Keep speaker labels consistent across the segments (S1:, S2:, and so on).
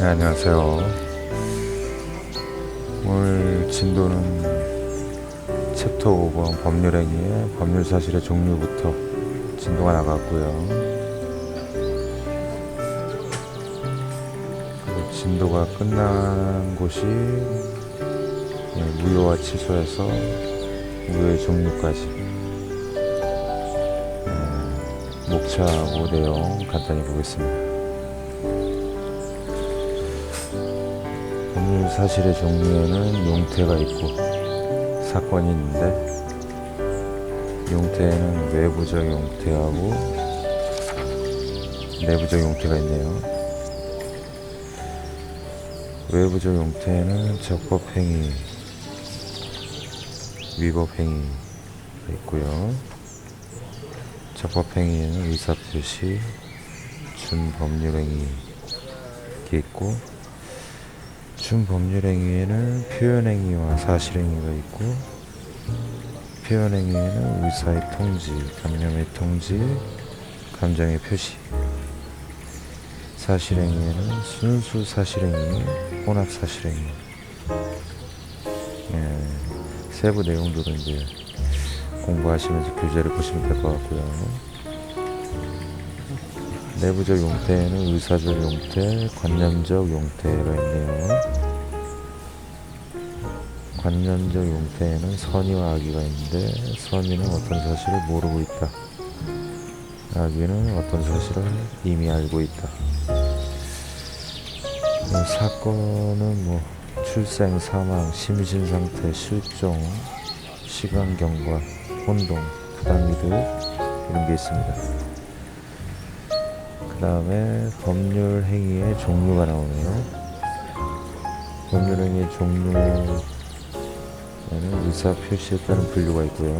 S1: 네, 안녕하세요. 오늘 진도는 챕터 5번 법률행위의 법률사실의 종류부터 진도가 나갔고요. 그리고 진도가 끝난 곳이 무효와 취소해서 무효의 종류까지 목차하고 내용 간단히 보겠습니다. 법률사실의 종류에는 용태가 있고 사건이 있는데, 용태에는 외부적 용태하고 내부적 용태가 있네요. 외부적 용태에는 적법행위, 위법행위가 있고요. 적법행위에는 의사표시, 준법률행위 있고, 준법률행위에는 표현행위와 사실행위가 있고, 표현행위에는 의사의 통지, 감념의 통지, 감정의 표시, 사실행위에는 순수 사실행위, 혼합 사실행위. 세부 내용들은 이제 공부하시면서 교재를 보시면 될 것 같고요. 내부적 용태에는 의사적 용태, 관념적 용태가 있네요. 관념적 용태에는 선의와 악의가 있는데, 선의는 어떤 사실을 모르고 있다, 악의는 어떤 사실을 이미 알고 있다. 사건은 출생, 사망, 심신상태, 실종, 시간경과, 혼동, 부당이득 이런 게 있습니다. 그 다음에 법률행위의 종류가 나오네요. 법률행위의 종류에는 의사표시에 따른 분류가 있고요.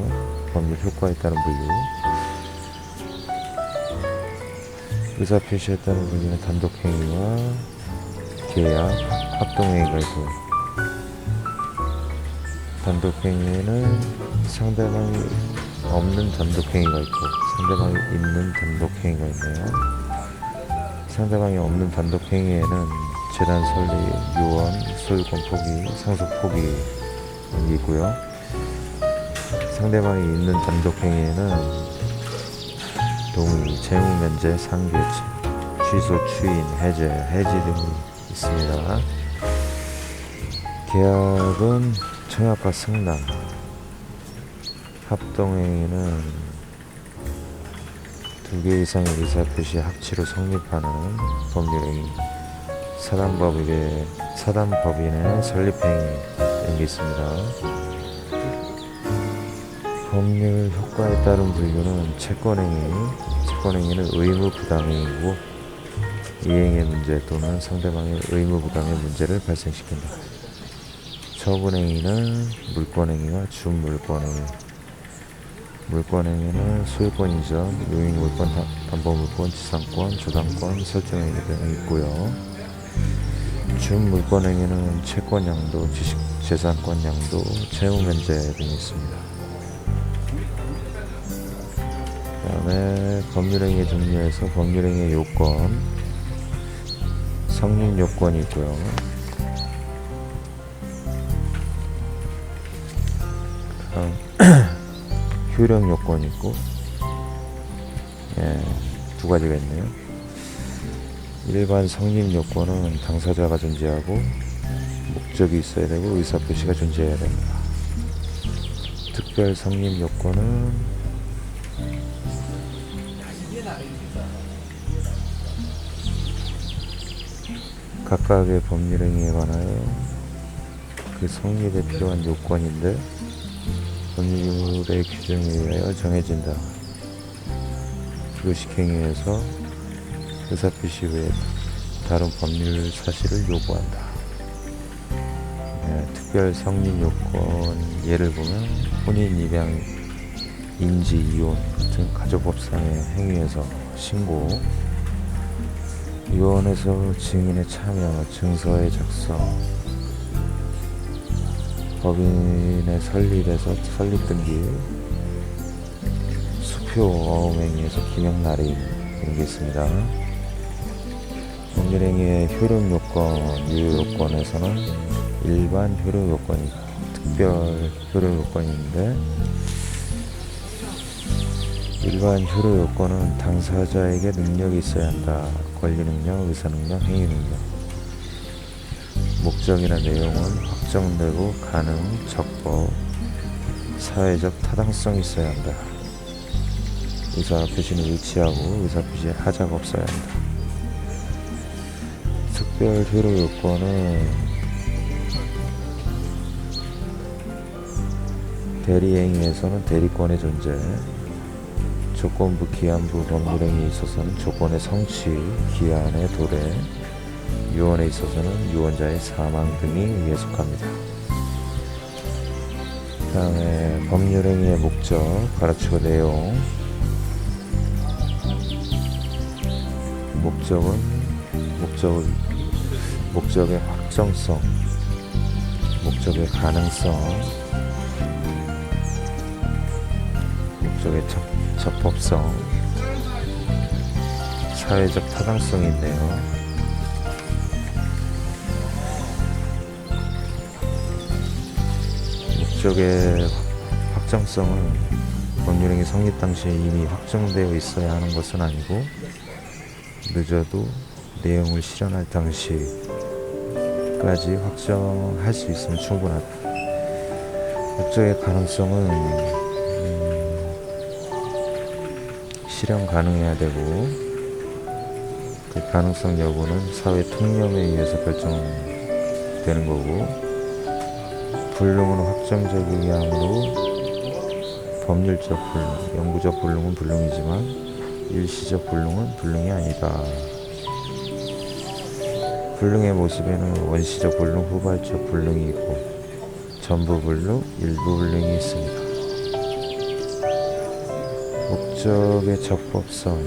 S1: 법률효과에 따른 분류. 의사표시에 따른 분류는 단독행위와 계약, 합동행위가 있고요. 단독행위에는 상대방이 없는 단독행위가 있고, 상대방이 있는 단독행위가 있네요. 상대방이 없는 단독행위에는 재단 설립, 유언, 소유권 포기, 상속 포기 있고요. 상대방이 있는 단독행위에는 동의, 재무면제, 상교체, 취소, 추인, 해제 등이 있습니다. 계약은 청약과 승낙. 합동행위는 2개 이상의 의사표시 합치로 성립하는 법률행위. 사단법인의 설립행위 이런 게 있습니다. 법률 효과에 따른 분류는 채권행위는 의무부당행위고, 이행의 문제 또는 상대방의 의무부당의 문제를 발생시킨다. 처분행위는 물권행위와 준물권행위. 물권행위는 소유권 이전, 용익물권, 담보물권, 지상권, 조당권, 설정행위 등이 있고요. 준물권행위는 채권 양도, 재산권 양도, 채무면제 등이 있습니다. 그 다음에 법률행위 종류에서 법률행위의 요건, 성립 요건이 있고요. 효력 요건이 있고, 2가지가 있네요. 일반 성립 요건은 당사자가 존재하고 목적이 있어야 되고 의사표시가 존재해야 됩니다. 특별 성립 요건은 각각의 법률행위에 관하여 그 성립에 필요한 요건인데, 법률의 규정에 의하여 정해진다. 교식행위에서 의사표시 외에 다른 법률 사실을 요구한다. 특별 성립 요건 예를 보면 혼인, 입양, 인지, 이혼 같은 가족법상의 행위에서 신고, 유언에서 증인의 참여, 증서의 작성, 법인의 설립에서 설립등기, 수표 어음행위에서 기명날인 이런 게 있습니다. 법률행위의 효력 요건, 유효 요건에서는 일반 효력 요건이 특별 효력 요건이 있는데, 일반 효력 요건은 당사자에게 능력이 있어야 한다. 권리 능력, 의사 능력, 행위 능력. 목적이나 내용은 확정되고 가능, 적법, 사회적 타당성이 있어야 한다. 의사표시는 일치하고 의사표시에 하자가 없어야 한다. 특별 효력 요건은 대리행위에서는 대리권의 존재, 조건부, 기한부 법률행위에 있어서는 조건의 성취, 기한의 도래, 유언에 있어서는 유언자의 사망 등이 예속합니다. 그 다음에 법률행위의 목적, 가르치고 내용. 목적의 확정성, 목적의 가능성, 목적의 적법성, 사회적 타당성이 있네요. 목적의 확정성은 법률행위 성립 당시에 이미 확정되어 있어야 하는 것은 아니고, 늦어도 내용을 실현할 당시까지 확정할 수 있으면 충분하다. 목적의 가능성은 실현 가능해야 되고, 그 가능성 여부는 사회 통념에 의해서 결정되는 거고, 불능은 확정적이게 하므로 법률적 불능, 영구적 불능은 불능이지만 일시적 불능은 불능이 아니다. 불능의 모습에는 원시적 불능, 후발적 불능이 있고 전부 불능, 일부 불능이 있습니다. 목적의 적법성,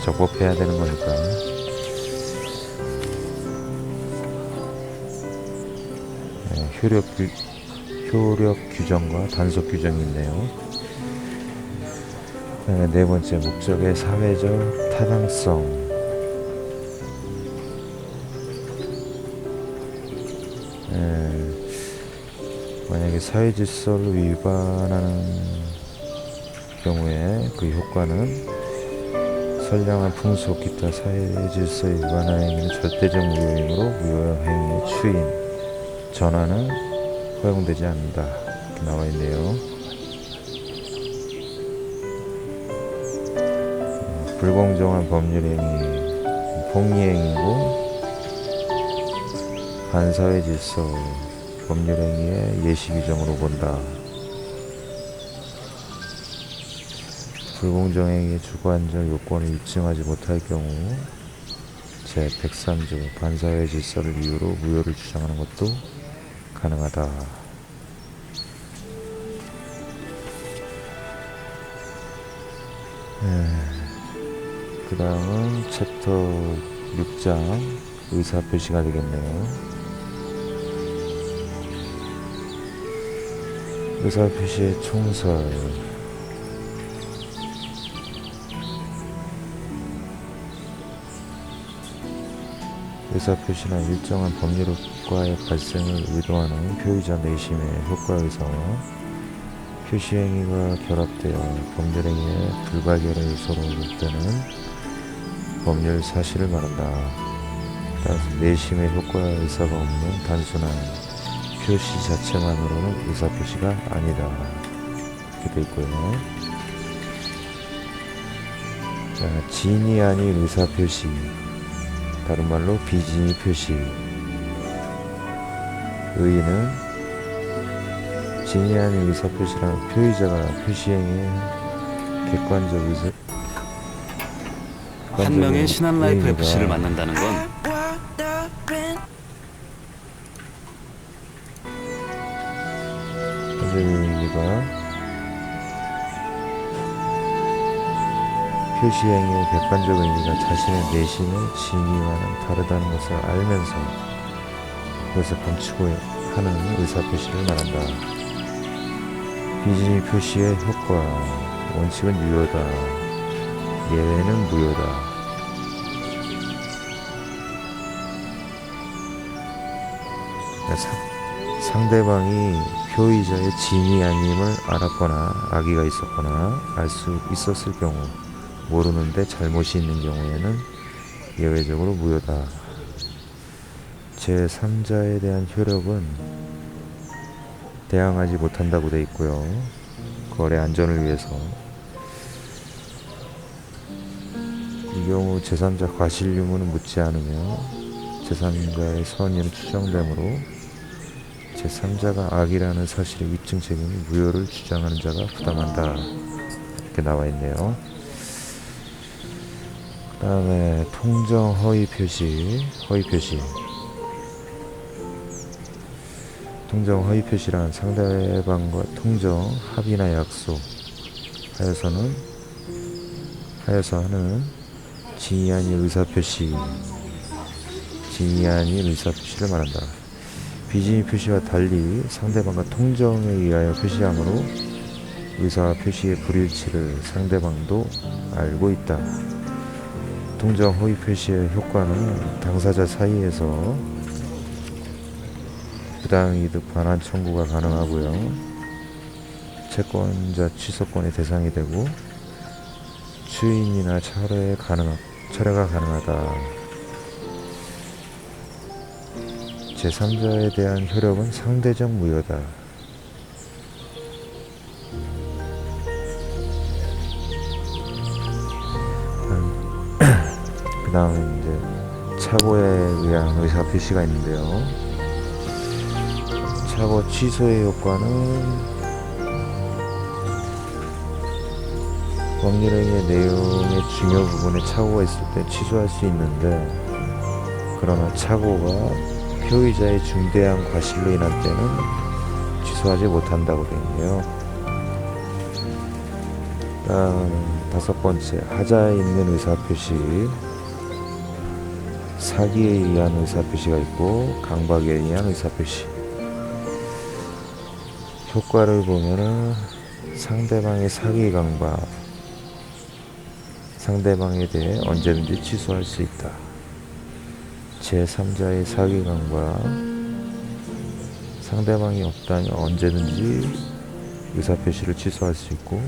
S1: 적법해야 되는 거니까. 효력 규정과 단속 규정이 있네요. 네 번째, 목적의 사회적 타당성. 만약에 사회 질서를 위반하는 경우에 그 효과는 선량한 풍속 기타 사회 질서에 위반하는 행위는 절대적 무효이므로 무효행위의 추인, 전환은 허용되지 않는다. 이렇게 나와 있네요. 불공정한 법률행위, 폭리행위고 반사회 질서, 법률행위의 예시 규정으로 본다. 불공정행위의 주관적 요건을 입증하지 못할 경우 제103조 반사회 질서를 이유로 무효를 주장하는 것도 가능하다. 그 다음은 챕터 6장 의사표시가 되겠네요. 의사표시의 총설. 의사표시는 일정한 법률 효과의 발생을 의도하는 표의자 내심의 효과 의사와 표시행위가 결합되어 법률행위의 불가결의 요소로 되는 법률 사실을 말한다. 따라서 내심의 효과 의사가 없는 단순한 표시 자체만으로는 의사표시가 아니다. 이렇게 되어 있고요. 자, 진이 아닌 의사표시, 다른 말로 비진이 표시. 의의는 진이 아닌 의사표시라는 표의자가 표시행위의 객관적
S2: 한 명의 신한라이프 FC를 만난다는 건
S1: 의의가 표시행위의 객관적 의미가 자신의 내심의 진위와는 다르다는 것을 알면서 그것을 감추고 하는 의사표시를 말한다. 비진이 표시의 효과, 원칙은 유효다, 예외는 무효다. 상대방이 표의자의 진이 아님을 알았거나 악의가 있었거나 알 수 있었을 경우, 모르는데 잘못이 있는 경우에는 예외적으로 무효다. 제3자에 대한 효력은 대항하지 못한다고 돼 있고요. 거래 안전을 위해서. 이 경우 제3자 과실 유무는 묻지 않으며 제3자의 선의는 추정되므로 제3자가 악이라는 사실의 입증 책임이 무효를 주장하는 자가 부담한다. 이렇게 나와 있네요. 그 다음에 통정 허위 표시. 통정 허위 표시란 상대방과 통정, 합의나 약속 하여서 하는 진의 아닌 의사표시를 말한다. 비진의 표시와 달리 상대방과 통정에 의하여 표시하므로 의사 표시의 불일치를 상대방도 알고 있다. 통정 허위 표시의 효과는 당사자 사이에서 부당이득 반환 청구가 가능하고요. 채권자 취소권의 대상이 되고 추인이나 철회가 가능하다. 제3자에 대한 효력은 상대적 무효다. 그 다음에 이제 착오에 의한 의사표시가 있는데요. 착오 취소의 효과는 법률행위의 내용의 중요 부분에 착오가 있을 때 취소할 수 있는데, 그러나 착오가 표의자의 중대한 과실로 인할 때는 취소하지 못한다고 되어 있네요. 다음 5번째, 하자에 있는 의사표시. 사기에 의한 의사표시가 있고 강박에 의한 의사표시. 효과를 보면은 상대방의 사기 강박, 상대방에 대해 언제든지 취소할 수 있다. 제3자의 사기 강박, 상대방이 없다면 언제든지 의사표시를 취소할 수 있고,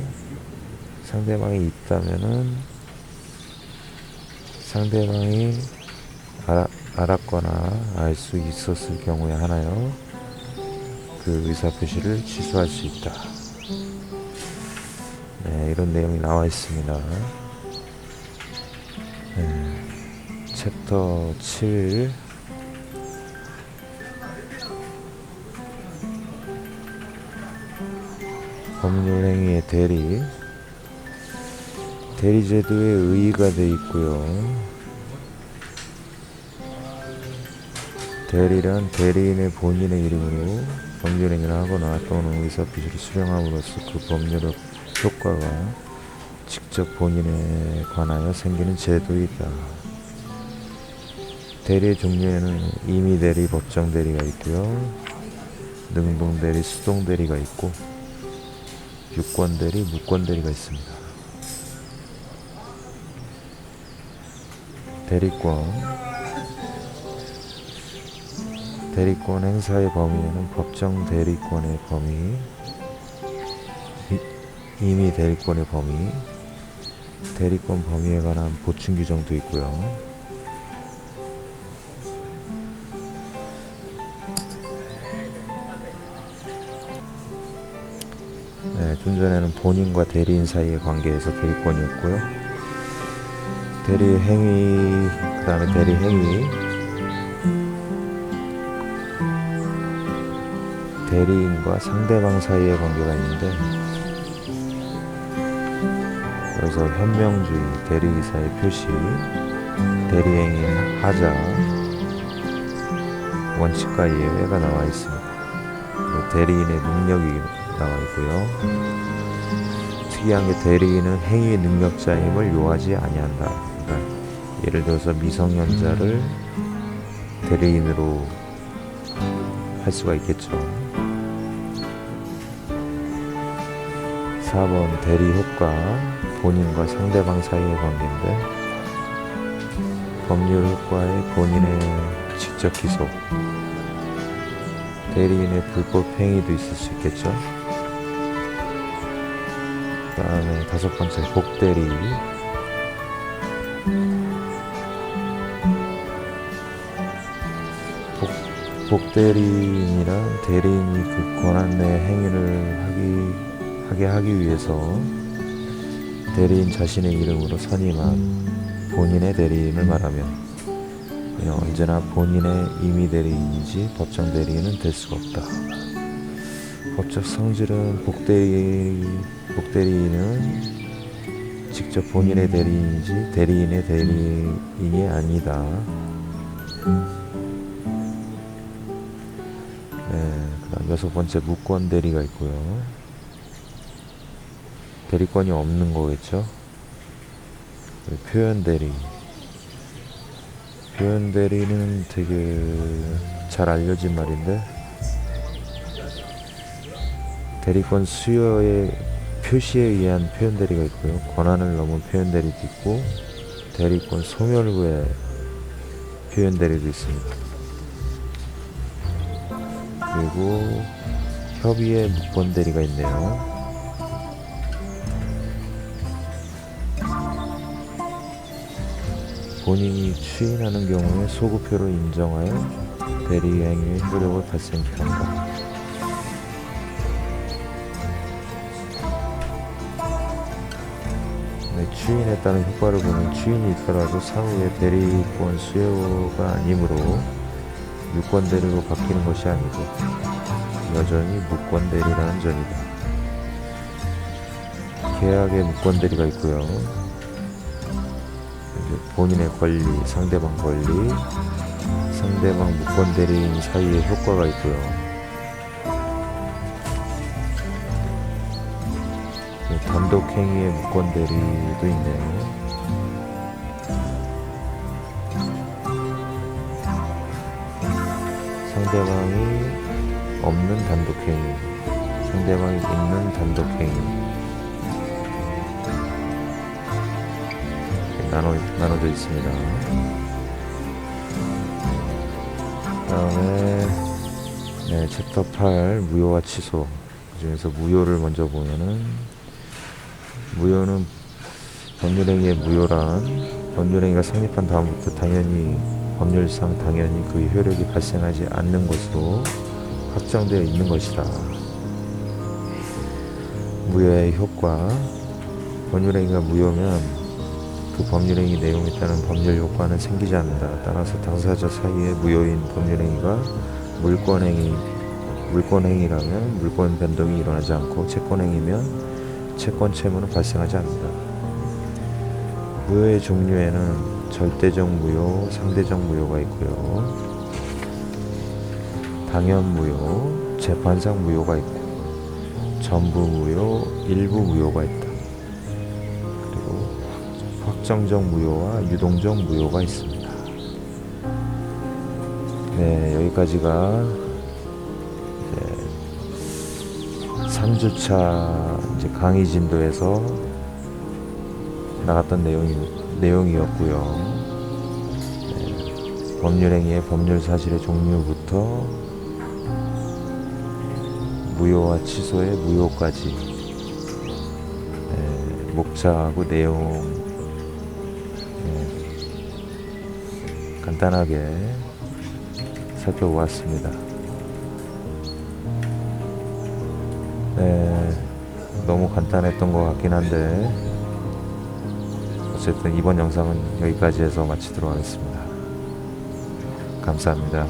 S1: 상대방이 있다면은 상대방이 알았거나 알 수 있었을 경우에 하나요, 그 의사표시를 취소할 수 있다. 네, 이런 내용이 나와 있습니다. 네, 챕터 7. 법률행위의 대리제도에 의의가 되어 있고요. 대리란 대리인의 본인의 이름으로 법률행위를 하거나 또는 의사표시를 수령함으로써 그 법률의 효과가 직접 본인에 관하여 생기는 제도이다. 대리의 종류에는 임의대리, 법정대리가 있고요. 능동대리, 수동대리가 있고 유권대리, 무권대리가 있습니다. 대리권 행사의 범위에는 법정 대리권의 범위, 임의 대리권의 범위, 대리권 범위에 관한 보충 규정도 있고요. 네, 좀 전에는 본인과 대리인 사이의 관계에서 대리권이었고요. 대리행위, 그 다음에 대리행위, 대리인과 상대방 사이의 관계가 있는데, 그래서 현명주의, 대리이사의 표시, 대리행위 하자, 원칙과 예외가 나와 있습니다. 그리고 대리인의 능력이 나와 있고요. 특이한 게 대리인은 행위 능력자임을 요하지 아니한다. 그러니까 예를 들어서 미성년자를 대리인으로 할 수가 있겠죠. 4번 대리 효과, 본인과 상대방 사이의 관계인데, 법률 효과의 본인의 직접 기소, 대리인의 불법 행위도 있을 수 있겠죠. 그 다음에 5번째, 복대리. 복대리인이란 대리인이 그 권한 내 행위를 하게 하기 위해서 대리인 자신의 이름으로 선임한 본인의 대리인을 말하며 그는 언제나 본인의 임의 대리인이지 법정 대리인은 될 수가 없다. 법적 성질은 복대리인은 직접 본인의 대리인이지 대리인의 대리인이 아니다. 그다음 6번째, 무권 대리가 있고요. 대리권이 없는 거겠죠. 표현 대리. 표현 대리는 되게 잘 알려진 말인데, 대리권 수여의 표시에 의한 표현 대리가 있고요. 권한을 넘은 표현 대리도 있고, 대리권 소멸 후에 표현 대리도 있습니다. 그리고 협의의 무권 대리가 있네요. 본인이 추인하는 경우에 소급표로 인정하여 대리 행위의 효력을 발생케 한다. 추인에 따른 효과를 보면 추인이 있더라도 사후에 대리권 수요가 아니므로 유권 대리로 바뀌는 것이 아니고 여전히 무권 대리라는 점이다. 계약의 무권 대리가 있고요. 본인의 권리, 상대방 권리, 상대방 무권 대리인 사이의 효과가 있고요. 단독 행위의 무권 대리도 있네요. 상대방이 없는 단독 행위, 상대방이 있는 단독 행위. 나눠져 있습니다. 다음에 챕터 8, 무효와 취소. 그 중에서 무효를 먼저 보면은, 무효는 법률행위의 무효란 법률행위가 성립한 다음부터 법률상 당연히 그 효력이 발생하지 않는 것으로 확정되어 있는 것이다. 무효의 효과. 법률행위가 무효면 그 법률행위 내용에 따른 법률 효과는 생기지 않는다. 따라서 당사자 사이의 무효인 법률행위가 물권행위라면 물권 변동이 일어나지 않고 채권행위면 채권 채무는 발생하지 않는다. 무효의 종류에는 절대적 무효, 상대적 무효가 있고요. 당연 무효, 재판상 무효가 있고 전부 무효, 일부 무효가 있다. 확정적 무효와 유동적 무효가 있습니다. 여기까지가 3주차 강의 진도에서 나갔던 내용이었고요. 법률행위의 법률 사실의 종류부터 무효와 취소의 무효까지 목차하고 내용 간단하게 살펴보았습니다. 너무 간단했던 것 같긴 한데 어쨌든 이번 영상은 여기까지 해서 마치도록 하겠습니다. 감사합니다.